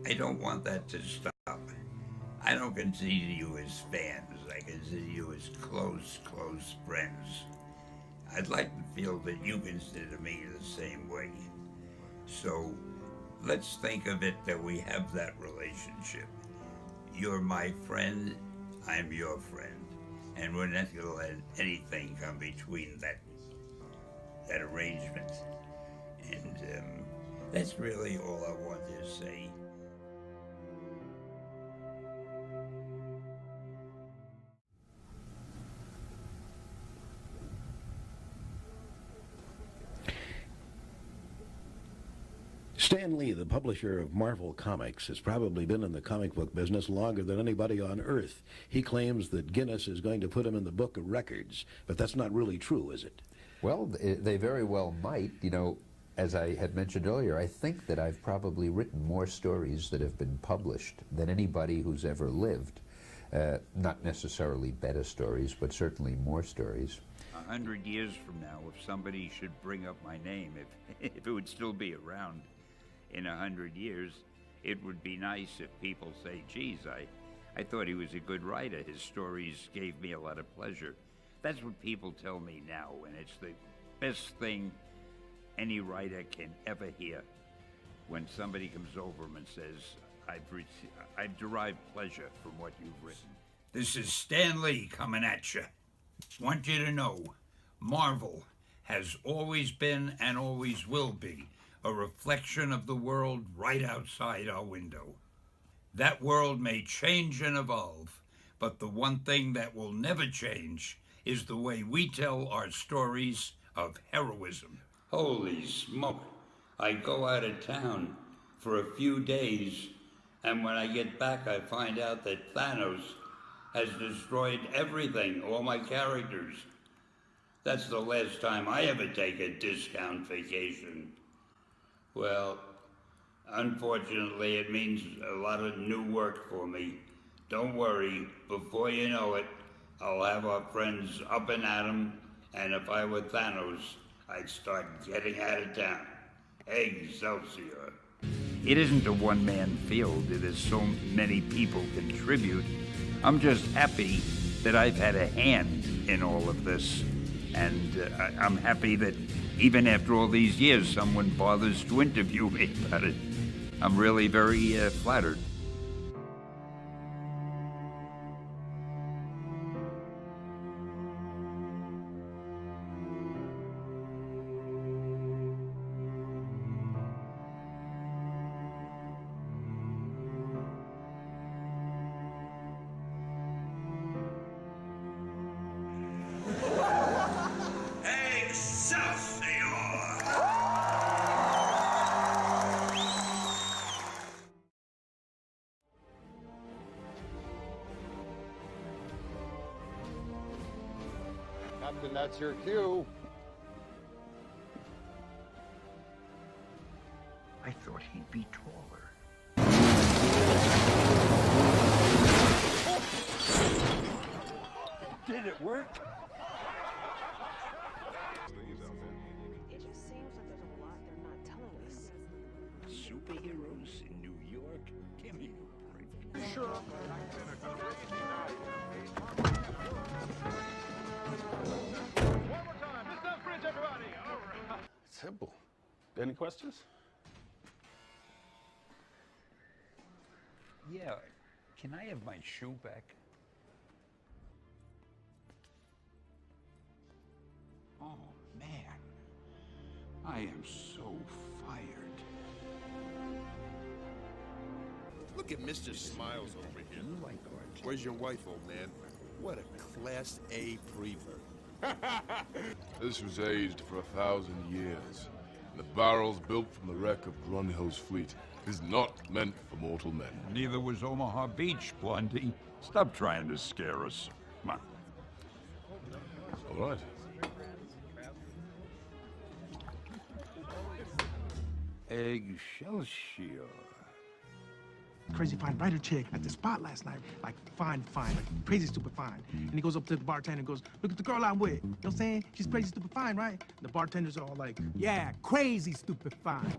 I don't want that to stop. I don't consider you as fans. I consider you as close friends. I'd like to feel that you consider me the same way. So let's think of it that we have that relationship. You're my friend, I'm your friend. And we're not going to let anything come between that arrangement. And that's really all I wanted to say. Stan Lee, the publisher of Marvel Comics, has probably been in the comic book business longer than anybody on Earth. He claims that Guinness is going to put him in the book of records, but that's not really true, is it? Well, they very well might. You know, as I had mentioned earlier, I think that I've probably written more stories that have been published than anybody who's ever lived. Not necessarily better stories, but certainly more stories. 100 years from now, if somebody should bring up my name, if it would still be around in 100 years, it would be nice if people say, geez, I thought he was a good writer. His stories gave me a lot of pleasure. That's what people tell me now, and it's the best thing any writer can ever hear. When somebody comes over and says, I've derived pleasure from what you've written. This is Stan Lee coming at you. Want you to know, Marvel has always been and always will be a reflection of the world right outside our window. That world may change and evolve, but the one thing that will never change is the way we tell our stories of heroism. Holy smoke, I go out of town for a few days, and when I get back I find out that Thanos has destroyed everything, all my characters. That's the last time I ever take a discount vacation. Well, unfortunately, it means a lot of new work for me. Don't worry, before you know it, I'll have our friends up and at 'em, and if I were Thanos, I'd start getting out of town. Excelsior. It isn't a one-man field. There's so many people contribute. I'm just happy that I've had a hand in all of this. And I'm happy that even after all these years, someone bothers to interview me about it. I'm really very flattered. Captain, that's your cue. I thought he'd be taller. Did it work? It just seems like there's a lot they're not telling us. Superheroes in New York? Give me a break. Sure. One more time. This up bridge, everybody. All right. Simple. Any questions? Yeah, can I have my shoe back? Oh, man. I am so fired. Look at Mr. Smiles over here. You like art? Where's your wife, old man? What a Class A prevert. This was aged for 1,000 years. The barrels built from the wreck of Grunhill's fleet is not meant for mortal men. Neither was Omaha Beach, Blondie. Stop trying to scare us. Come on. All right. Excelsior. Crazy fine writer chick at the spot last night. Like, fine, like crazy stupid fine. And he goes up to the bartender and goes, look at the girl I'm with. You know what I'm saying? She's crazy stupid fine, right? And the bartender's all like, yeah, crazy stupid fine.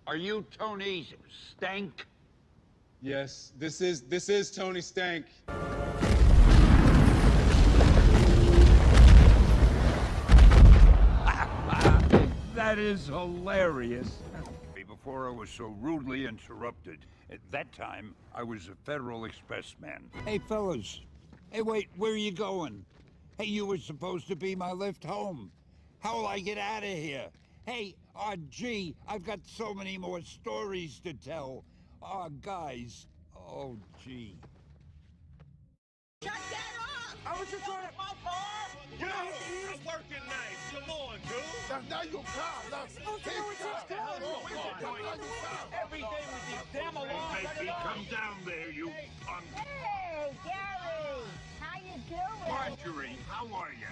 Are you Tony Stank? Yes, this is Tony Stank. That is hilarious. Before I was so rudely interrupted, at that time, I was a Federal Express man. Hey, fellas. Hey, wait, where are you going? Hey, you were supposed to be my lift home. How will I get out of here? Hey, gee, I've got so many more stories to tell. Guys. Oh, gee. Shut that off! I was just trying to... My bar! Yo, I'm working nights. Come on, dude. That's not your car. That's his car. Every day with these damn alarms. Hey, come down there, you punk. Hey, Gary! How you doing? Marjorie, how are you?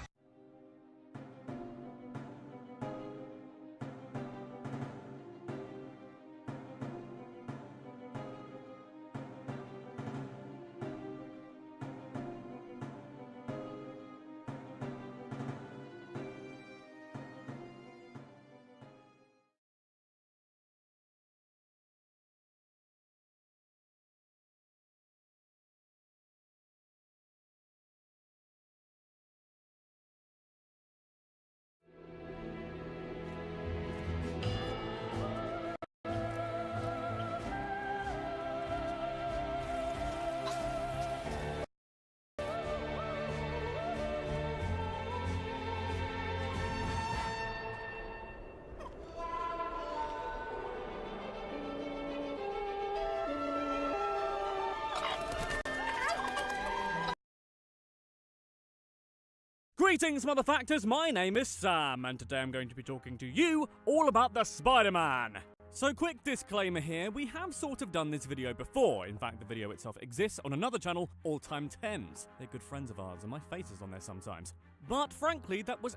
Greetings, motherfuckers, my name is Sam, and today I'm going to be talking to you all about the Spider-Man. So quick disclaimer here, we have sort of done this video before. In fact, the video itself exists on another channel, All Time 10s. They're good friends of ours, and my face is on there sometimes. But frankly, that was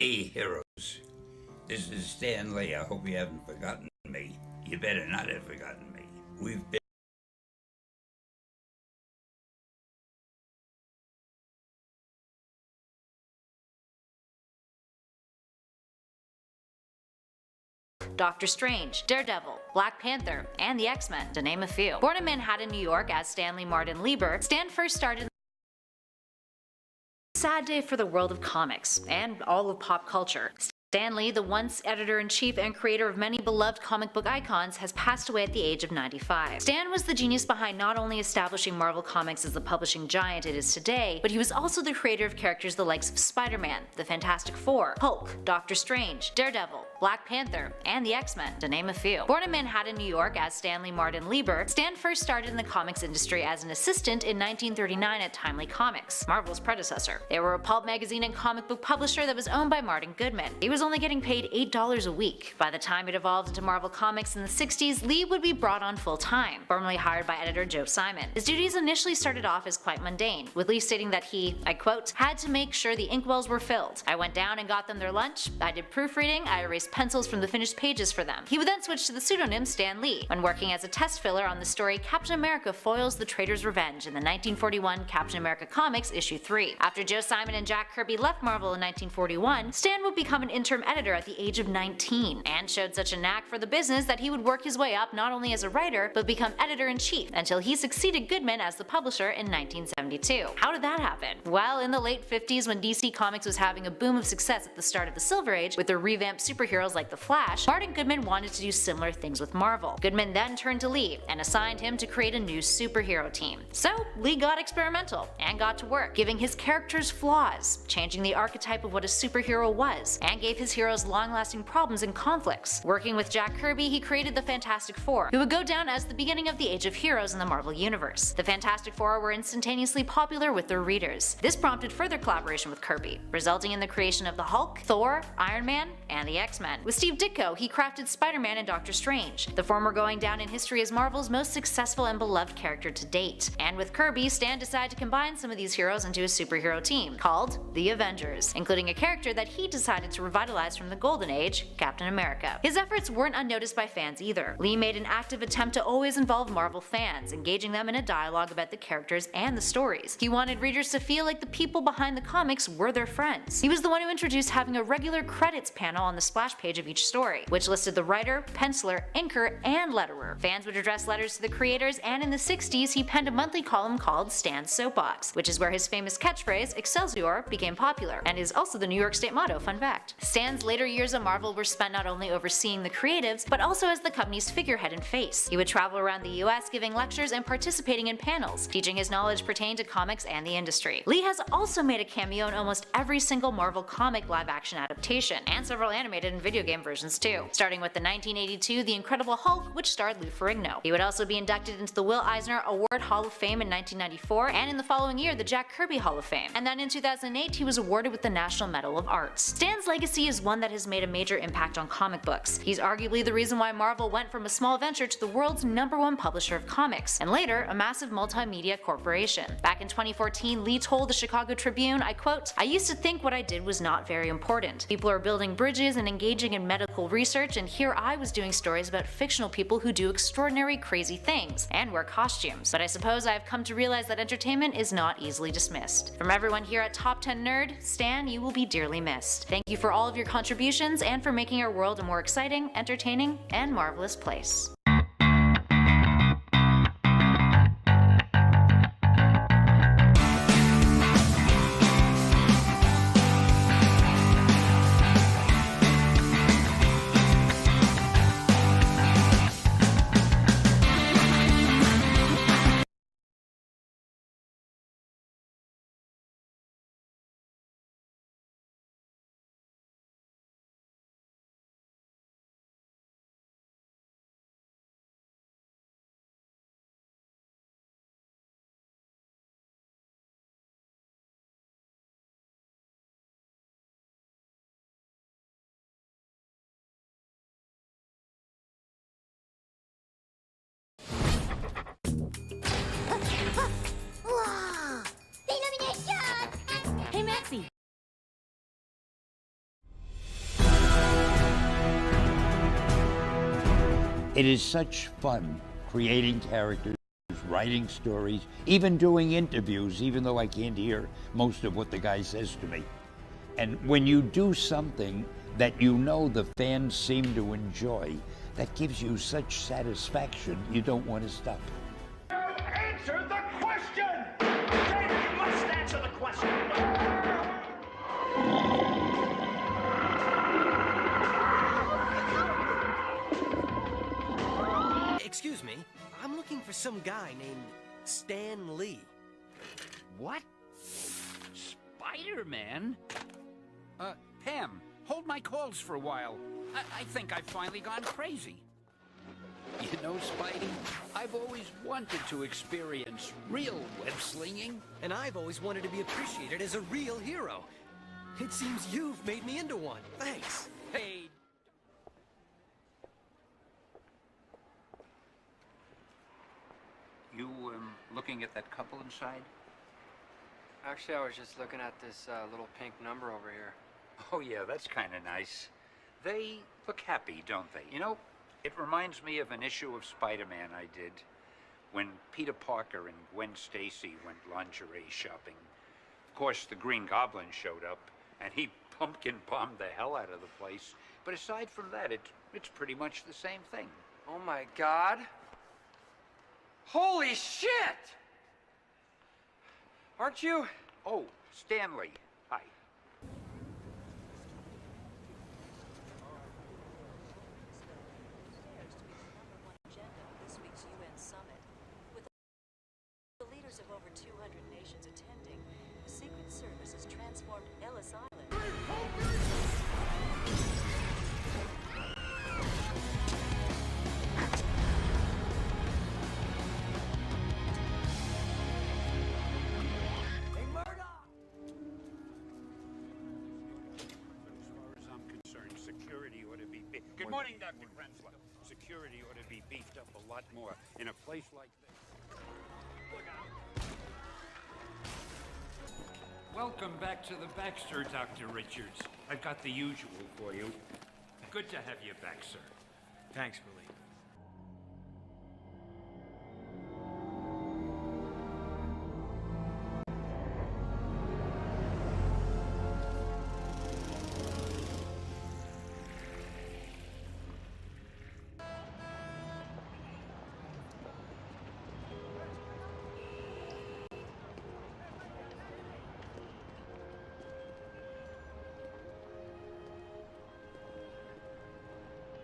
Hey, heroes. This is Stan Lee. I hope you haven't forgotten me. You better not have forgotten me. We've been... Doctor Strange, Daredevil, Black Panther, and the X-Men, to name a few. Born in Manhattan, New York as Stanley Martin Lieber, Stan first started sad day for the world of comics, and all of pop culture. Stan Lee, the once editor-in-chief and creator of many beloved comic book icons, has passed away at the age of 95. Stan was the genius behind not only establishing Marvel Comics as the publishing giant it is today, but he was also the creator of characters the likes of Spider-Man, the Fantastic Four, Hulk, Doctor Strange, Daredevil, Black Panther, and the X-Men, to name a few. Born in Manhattan, New York as Stanley Martin Lieber, Stan first started in the comics industry as an assistant in 1939 at Timely Comics, Marvel's predecessor. They were a pulp magazine and comic book publisher that was owned by Martin Goodman. He was only getting paid $8 a week. By the time it evolved into Marvel Comics in the 60s, Lee would be brought on full-time, formerly hired by editor Joe Simon. His duties initially started off as quite mundane, with Lee stating that he, I quote, had to make sure the inkwells were filled. I went down and got them their lunch, I did proofreading, I erased pencils from the finished pages for them. He would then switch to the pseudonym Stan Lee, when working as a test filler on the story Captain America Foils the Traitor's Revenge in the 1941 Captain America Comics issue 3. After Joe Simon and Jack Kirby left Marvel in 1941, Stan would become an interim editor at the age of 19, and showed such a knack for the business that he would work his way up not only as a writer, but become editor-in-chief, until he succeeded Goodman as the publisher in 1972. How did that happen? Well, in the late 50s, when DC Comics was having a boom of success at the start of the Silver Age, with their revamped superheroes like The Flash, Martin Goodman wanted to do similar things with Marvel. Goodman then turned to Lee, and assigned him to create a new superhero team. So, Lee got experimental, and got to work, giving his characters flaws, changing the archetype of what a superhero was, and gave his his heroes' long-lasting problems and conflicts. Working with Jack Kirby, he created the Fantastic Four, who would go down as the beginning of the Age of Heroes in the Marvel Universe. The Fantastic Four were instantaneously popular with their readers. This prompted further collaboration with Kirby, resulting in the creation of the Hulk, Thor, Iron Man, and the X-Men. With Steve Ditko, he crafted Spider-Man and Doctor Strange, the former going down in history as Marvel's most successful and beloved character to date. And with Kirby, Stan decided to combine some of these heroes into a superhero team called the Avengers, including a character that he decided to revitalize from the Golden Age, Captain America. His efforts weren't unnoticed by fans either. Lee made an active attempt to always involve Marvel fans, engaging them in a dialogue about the characters and the stories. He wanted readers to feel like the people behind the comics were their friends. He was the one who introduced having a regular credits panel on the splash page of each story, which listed the writer, penciler, inker, and letterer. Fans would address letters to the creators, and in the 60s he penned a monthly column called Stan's Soapbox, which is where his famous catchphrase, Excelsior, became popular, and is also the New York State motto, fun fact. Stan's later years at Marvel were spent not only overseeing the creatives, but also as the company's figurehead and face. He would travel around the US giving lectures and participating in panels, teaching his knowledge pertaining to comics and the industry. Lee has also made a cameo in almost every single Marvel comic live-action adaptation, and several animated and video game versions too, starting with the 1982 The Incredible Hulk, which starred Lou Ferrigno. He would also be inducted into the Will Eisner Award Hall of Fame in 1994, and in the following year the Jack Kirby Hall of Fame, and then in 2008 he was awarded with the National Medal of Arts. Stan's legacy is one that has made a major impact on comic books. He's arguably the reason why Marvel went from a small venture to the world's #1 publisher of comics, and later a massive multimedia corporation. Back in 2014, Lee told the Chicago Tribune, I quote, "I used to think what I did was not very important. People are building bridges and engaging in medical research, and here I was doing stories about fictional people who do extraordinary crazy things and wear costumes. But I suppose I have come to realize that entertainment is not easily dismissed." From everyone here at Top 10 Nerd, Stan, you will be dearly missed. Thank you for all of your contributions and for making our world a more exciting, entertaining, and marvelous place. Hey, Maxie. It is such fun creating characters, writing stories, even doing interviews, even though I can't hear most of what the guy says to me. And when you do something that you know the fans seem to enjoy, that gives you such satisfaction, you don't want to stop. Answer the question! David, you must answer the question! Excuse me, I'm looking for some guy named Stan Lee. What? Spider-Man? Pam, hold my calls for a while. I think I've finally gone crazy. You know, Spidey, I've always wanted to experience real web-slinging. And I've always wanted to be appreciated as a real hero. It seems you've made me into one. Thanks. Hey. You, looking at that couple inside? Actually, I was just looking at this little pink number over here. Oh, yeah, that's kind of nice. They look happy, don't they? You know, it reminds me of an issue of Spider-Man I did when Peter Parker and Gwen Stacy went lingerie shopping. Of course, the Green Goblin showed up, and he pumpkin bombed the hell out of the place. But aside from that, it's pretty much the same thing. Oh, my God. Holy shit! Aren't you? Oh, Stanley. Hi. This week's UN summit, with the leaders of over 200 nations attending, the Secret Service has transformed Ellis Island. morning, Dr. Krensler. Security ought to be beefed up a lot more in a place like this. Welcome back to the Baxter, Dr. Richards. I've got the usual for you. Good to have you back, sir. Thanks, Willie.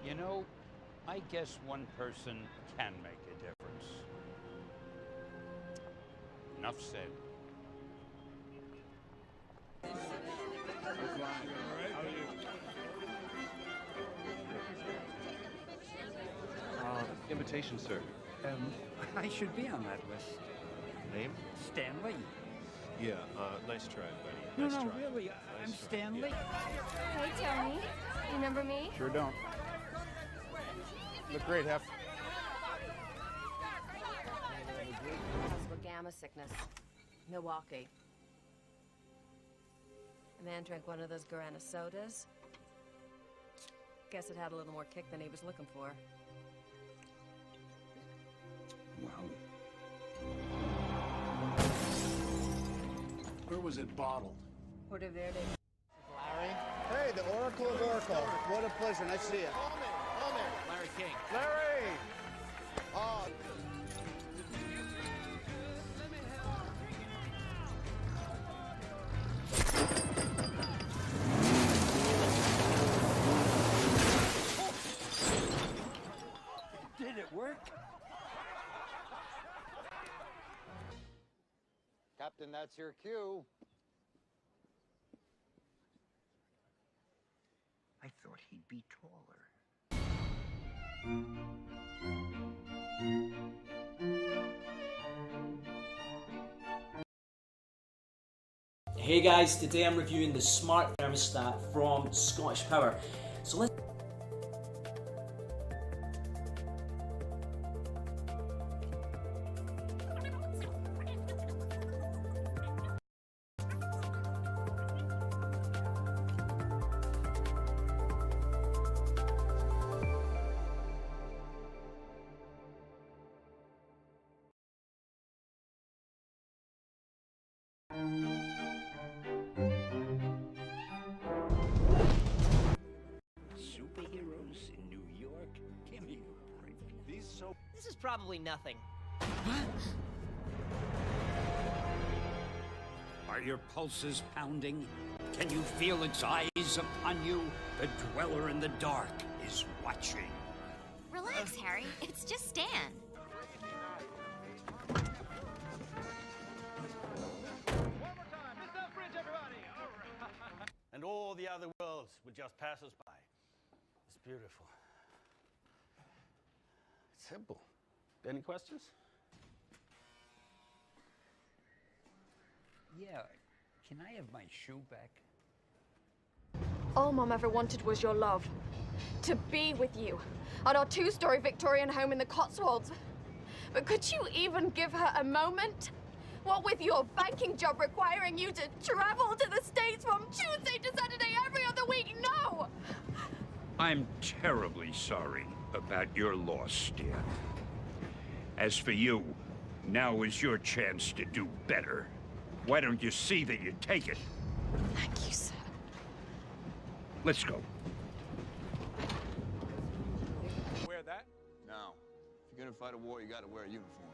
You know, I guess one person can make a difference. Enough said. Invitation, sir. I should be on that list. Name? Stanley. Yeah, nice try, buddy. No, Nice no, try. really, I'm Nice try. Stanley. Hey, Tony. Remember me? Sure don't. Look great, Hef. House for gamma sickness. Milwaukee. A man drank one of those Guarana sodas. Guess it had a little more kick than he was looking for. Wow. Where was it bottled? Puerto Verde. Larry? Hey, the Oracle of Oracle. What a pleasure. Nice to see you. Larry King. Larry! Oh. Did it work? Captain, that's your cue. I thought he'd be taller. Hey guys, today I'm reviewing the smart thermostat from Scottish Power. So let's Superheroes in New York? Give me a break. This is probably nothing. Are your pulses pounding? Can you feel its eyes upon you? The dweller in the dark is watching. Relax, Harry. It's just Stan. And all the other worlds would just pass us by. It's beautiful. It's simple. Any questions? Yeah, can I have my shoe back? All Mom ever wanted was your love. To be with you at our two-story Victorian home in the Cotswolds. But could you even give her a moment? What with your banking job requiring you to travel to the States from Tuesday to Saturday every other week? No! I'm terribly sorry about your loss, dear. As for you, now is your chance to do better. Why don't you see that you take it? Thank you, sir. Let's go. Wear that? No. If you're gonna fight a war, you gotta wear a uniform.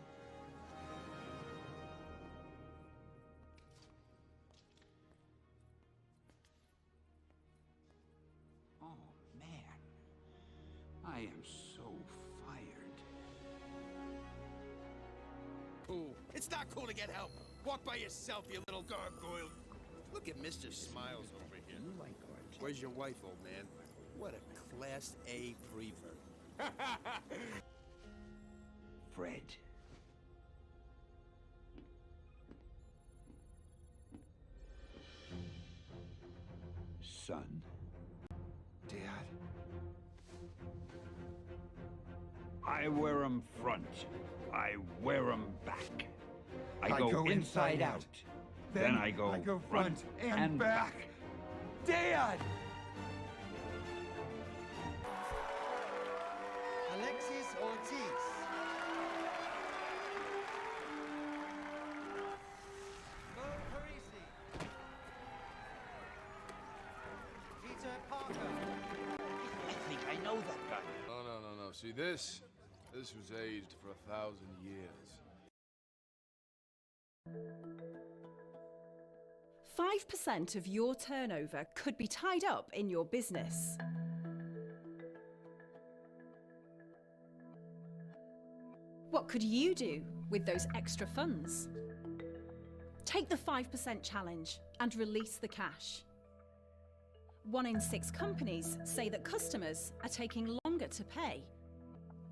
Oh, man. I am so fired. Cool. It's not cool to get help. Walk by yourself, you little gargoyle. Look at Mr. Smiles over here. You like art? Where's your wife, old man? What a Class A prevert. Fred. Son. Dad. I wear 'em front. I wear 'em back. I go inside out. Then I go front and back. Dad! Alexis Ortiz. Mo Parisi. Peter Parker. I think I know that guy. No. See this? This was aged for 1,000 years. 5% of your turnover could be tied up in your business. What could you do with those extra funds? Take the 5% challenge and release the cash. 1 in 6 companies say that customers are taking longer to pay.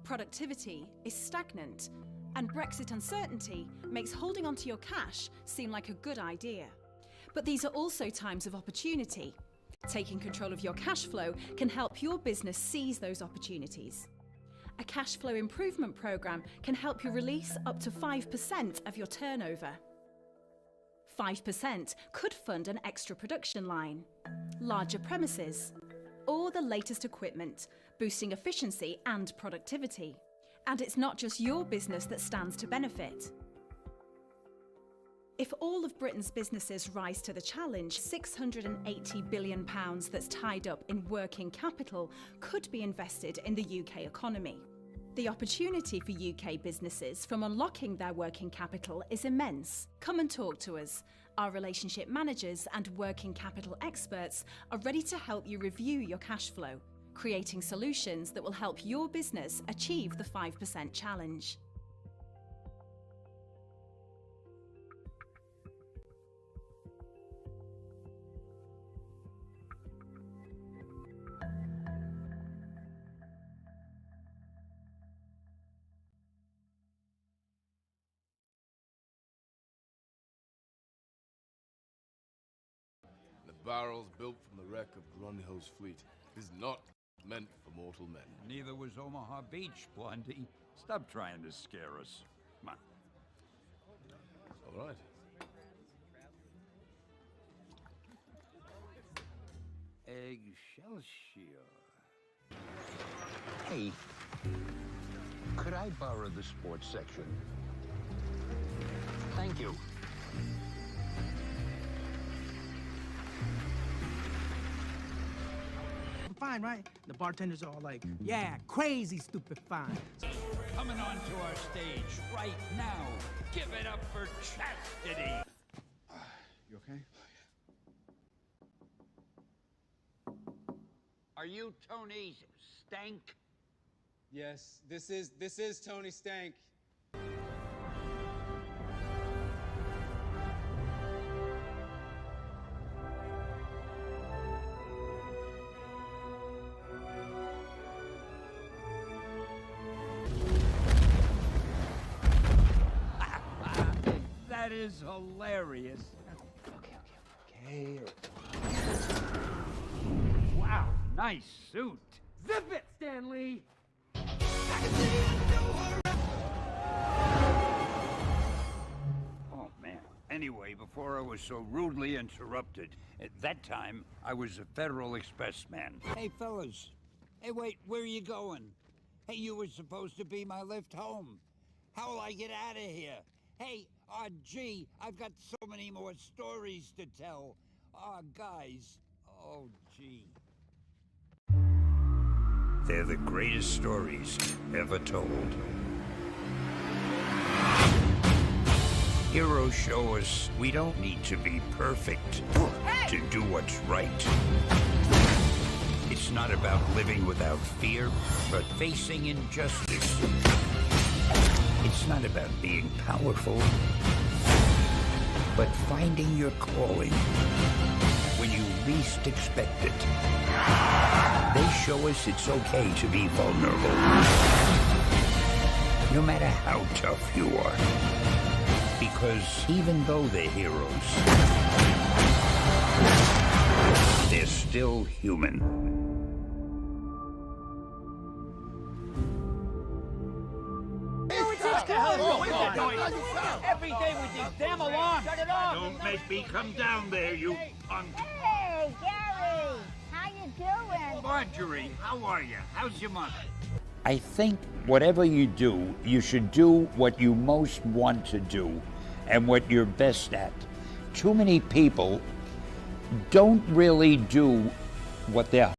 Productivity is stagnant, and Brexit uncertainty makes holding onto your cash seem like a good idea. But these are also times of opportunity. Taking control of your cash flow can help your business seize those opportunities. A cash flow improvement program can help you release up to 5% of your turnover. 5% could fund an extra production line, larger premises, or the latest equipment, boosting efficiency and productivity. And it's not just your business that stands to benefit. If all of Britain's businesses rise to the challenge, £680 billion that's tied up in working capital could be invested in the UK economy. The opportunity for UK businesses from unlocking their working capital is immense. Come and talk to us. Our relationship managers and working capital experts are ready to help you review your cash flow, creating solutions that will help your business achieve the 5% challenge. The barrels built from the wreck of Grunhill's fleet is not meant for mortal men. Neither was Omaha Beach, Blondie. Stop trying to scare us. Come on. All right. Excelsior. Hey, could I borrow the sports section? Thank you. Fine, right? The bartenders are all like, yeah, crazy stupid fine. Coming onto our stage right now. Give it up for Chastity. You okay? Are you Tony Stank? Yes, this is Tony Stank. That is hilarious. Okay. Wow, nice suit. Zip it, Stanley! Oh, man. Anyway, before I was so rudely interrupted, at that time, I was a Federal Express man. Hey, fellas. Hey, wait, where are you going? Hey, you were supposed to be my lift home. How will I get out of here? Hey, gee, I've got so many more stories to tell. Guys. Oh, gee. They're the greatest stories ever told. Heroes show us we don't need to be perfect to do what's right. It's not about living without fear, but facing injustice. It's not about being powerful, but finding your calling when you least expect it. They show us it's okay to be vulnerable, no matter how tough you are. Because even though they're heroes, they're still human. on yourself! Every day with these damn alarms. Shut it off. Don't make me come down there, you punk. Hey, Gary! How you doing? Marjorie, how are you? How's your mother? I think whatever you do, you should do what you most want to do and what you're best at. Too many people don't really do what they're